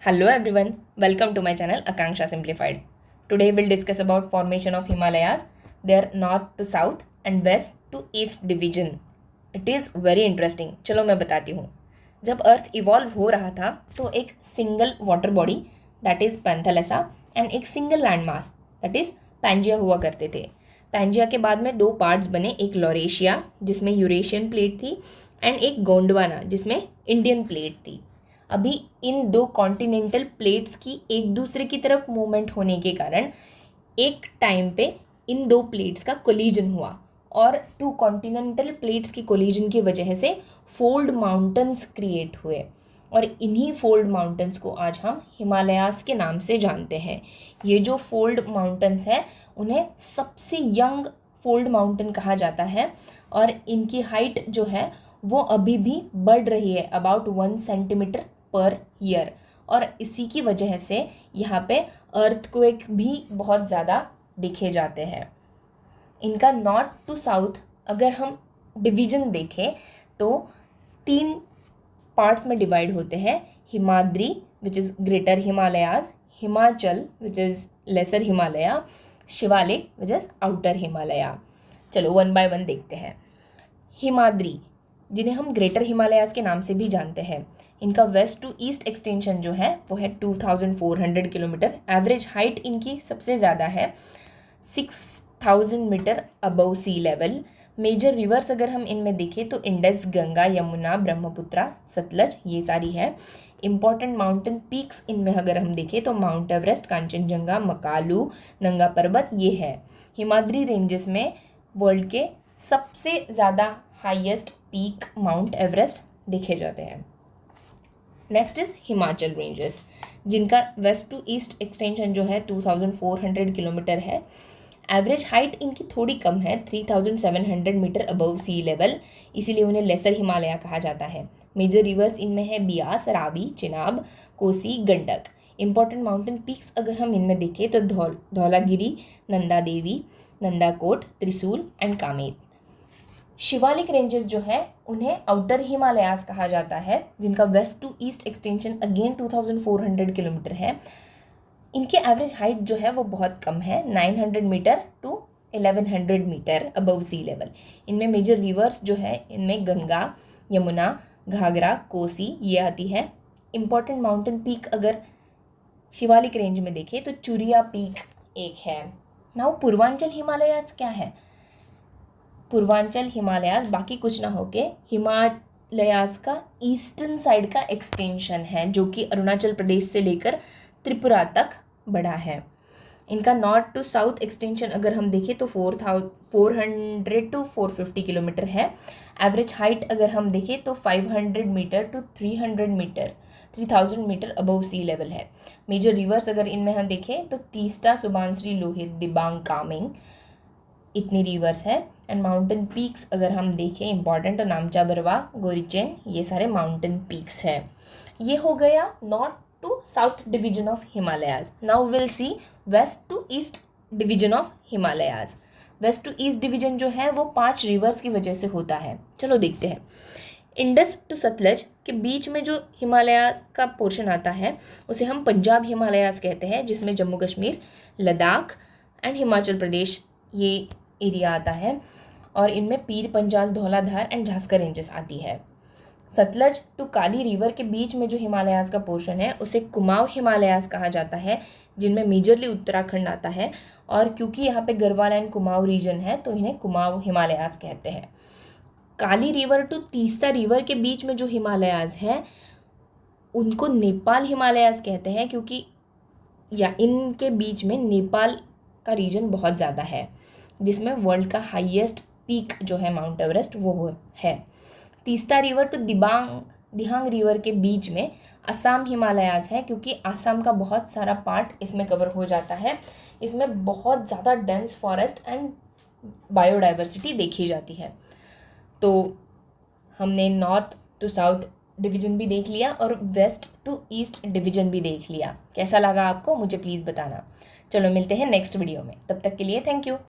Hello everyone, welcome to my channel Akanksha Simplified. Today we'll discuss about formation of Himalayas, their north to south and west to east division. It is very interesting. चलो मैं बताती हूँ. जब अर्थ evolve हो रहा था तो एक single water body that is Panthalassa and एक single land mass that is Pangaea हुआ करते थे. पैंजिया के बाद में दो पार्ट्स बने, एक लॉरेशिया जिसमें यूरेशियन प्लेट थी एंड एक गोंडवाना जिसमें इंडियन प्लेट थी. अभी इन दो कॉन्टिनेंटल प्लेट्स की एक दूसरे की तरफ मूवमेंट होने के कारण एक टाइम पे इन दो प्लेट्स का कोलिजन हुआ और टू कॉन्टिनेंटल प्लेट्स की कोलिजन की वजह से फोल्ड माउंटेन्स क्रिएट हुए और इन्हीं फोल्ड माउंटेन्स को आज हम हिमालयास के नाम से जानते हैं. ये जो फोल्ड माउंटेन्स हैं उन्हें सबसे यंग फोल्ड माउंटेन कहा जाता है और इनकी हाइट जो है वो अभी भी बढ़ रही है अबाउट 1 सेंटीमीटर पर ईयर और इसी की वजह से यहाँ पे अर्थक्वेक भी बहुत ज़्यादा दिखे जाते हैं. इनका नॉर्थ टू साउथ अगर हम डिवीज़न देखें तो 3 पार्ट्स में डिवाइड होते हैं. Himadri which is greater Himalayas, Himachal which is laser Himalaya, Shivalik which is outer Himalaya. चलो वन बाय वन देखते हैं. हिमाद्री जिन्हें हम ग्रेटर हिमालयाज के नाम से भी जानते हैं, इनका वेस्ट टू ईस्ट एक्सटेंशन जो है वो है 2400 किलोमीटर. एवरेज हाइट इनकी सबसे ज़्यादा है 6000 metre above sea level. Major rivers अगर हम इनमें देखें तो इंडस, गंगा, यमुना, ब्रह्मपुत्रा, सतलज ये सारी है. इम्पॉर्टेंट माउंटेन पीक्स इनमें अगर हम देखें तो माउंट एवरेस्ट, कांचनजंगा, मकालू, नंगा पर्वत ये है. हिमाद्री रेंजेस में वर्ल्ड के सबसे ज़्यादा हाईएस्ट पीक माउंट एवरेस्ट देखे जाते हैं. नेक्स्ट इज़ हिमाचल रेंजेस जिनका वेस्ट टू ईस्ट एक्सटेंशन जो है 2400 किलोमीटर है. एवरेज हाइट इनकी थोड़ी कम है 3700 मीटर अबव सी लेवल, इसीलिए उन्हें लेसर हिमालय कहा जाता है. मेजर रिवर्स इनमें है Beas, Ravi, Chenab, Kosi, Gandak. Important mountain peaks अगर हम इनमें देखें तो धौलागिरी, नंदा देवी, नंदाकोट, त्रिशूल एंड कामेत. शिवालिक रेंजेस जो है उन्हें आउटर हिमालयास कहा जाता है जिनका west to east extension again 2400 kilometre है. इनके एवरेज हाइट जो है वो बहुत कम है 900 metre to 1100 metre above sea level. इनमें मेजर रिवर्स जो है इनमें गंगा, यमुना, घाघरा, कोसी ये आती है. इम्पॉर्टेंट माउंटेन पीक अगर शिवालिक रेंज में देखें तो चुरिया पीक एक है. नाउ पूर्वांचल हिमालयास क्या है? पूर्वांचल हिमालयास बाकी कुछ ना होके हिमालयास का ईस्टर्न साइड का एक्सटेंशन है जो कि अरुणाचल प्रदेश से लेकर त्रिपुरा तक बढ़ा है. इनका नॉर्थ टू साउथ एक्सटेंशन अगर हम देखें तो 400 टू 450 किलोमीटर है. एवरेज हाइट अगर हम देखें तो 500 metre to 3000 metre above sea level है. मेजर रिवर्स अगर इनमें हम देखें तो तीस्ता, सुबानश्री, लोहित, दिबांग, कामेंग इतनी रिवर्स है. एंड माउंटेन पीक्स अगर हम देखें इंपॉर्टेंट तो नामचा बरवा, गोरीचेन ये सारे माउंटेन पीक्स है. ये हो गया north to south division of Himalayas. Now will see west to east division of Himalayas. West to east division जो है वो 5 रिवर्स की वजह से होता है. चलो देखते हैं. इंडस टू सतलज के बीच में जो हिमालयाज का पोर्शन आता है उसे हम पंजाब हिमालयाज कहते हैं जिसमें जम्मू कश्मीर, लद्दाख एंड हिमाचल प्रदेश ये एरिया आता है और इनमें पीर पंजाल, धौलाधार एंड झांस्कर रेंजेस आती है. सतलज टू काली रिवर के बीच में जो हिमालयास का पोर्शन है उसे कुमाऊं हिमालयास कहा जाता है जिनमें मेजरली उत्तराखंड आता है और क्योंकि यहाँ पे गढ़वाल एंड कुमाऊं रीजन है तो इन्हें कुमाऊं हिमालयास कहते हैं. काली रिवर टू तीस्ता रिवर के बीच में जो हिमालयास हैं उनको नेपाल हिमालयास कहते हैं क्योंकि या इनके बीच में नेपाल का रीजन बहुत ज़्यादा है जिसमें वर्ल्ड का हाईएस्ट पीक जो है माउंट एवरेस्ट वो है. Teesta river to Dihang river के बीच में असम हिमालयाज है क्योंकि असम का बहुत सारा पार्ट इसमें कवर हो जाता है. इसमें बहुत ज़्यादा डेंस फॉरेस्ट एंड बायोडाइवर्सिटी देखी जाती है. तो हमने नॉर्थ टू साउथ डिवीज़न भी देख लिया और वेस्ट टू ईस्ट डिवीज़न भी देख लिया. कैसा लगा आपको मुझे प्लीज़ बताना. चलो मिलते हैं नेक्स्ट वीडियो में. तब तक के लिए थैंक यू.